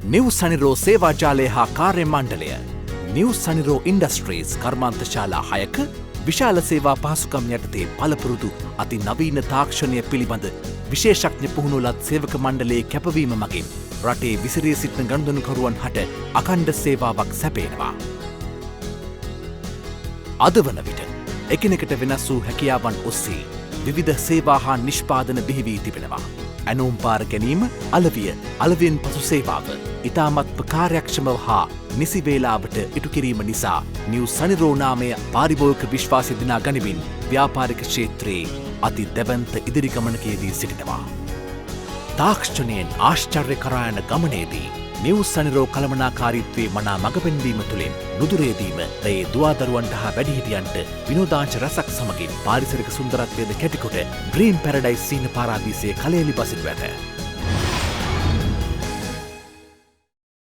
New සනිරෝ සේවාජාලය හා කාර්ය මණ්ඩලය නිව් සනිරෝ ඉන්ඩස්ට්‍රීස් කර්මාන්තශාලා 6ක විශාල සේවා පහසුකම් යටතේ පළපුරුදු අති නවීන තාක්ෂණය පිළිබඳ විශේෂඥ පුහුණුලත් සේවක මණ්ඩලයේ කැපවීම මගින් රටේ විසිරී සිටින ගනුදෙනුකරුවන් හට අඛණ්ඩ සේවාවක් සැපේනවා. අද වන විට එකිනෙකට වෙනස් වූ හැකියාවන් ඔස්සේ විවිධ සේවා හා නිෂ්පාදන බිහි වී තිබෙනවා. ඇනෝම් පාර ගැනීම, අලවිය, අලවියෙන් පසු සේවාව ඉතාමත්ම කාර්යක්ෂමව හා නිසි වේලාවට ඉටු කිරීම නිසා නිව් සනිරෝ නාමය පාරිභෝගික විශ්වාසය දිනා ගනිමින් ව්‍යාපාරික ක්ෂේත්‍රයේ අති දැවැන්ත ඉදිරි ගමනකයේදී සිටිනවා. තාක්ෂණයෙන් ආශ්චර්ය කරා යන ගමනේදී නිව් සනිරෝ කළමනාකාරීත්වයේ මනා මඟ පෙන්වීම තුළින් නුදුරේදීම ඒ දුවාදරුවන්ට හා වැඩිහිටියන්ට විනෝදාංශ රසක් සමගින් පාරිසරික සුන්දරත්වයද කැටිකොට ඩ්‍රීම් පැරඩයිස් සීන පාරාදීසයේ කලෙලි බසිනු ඇත.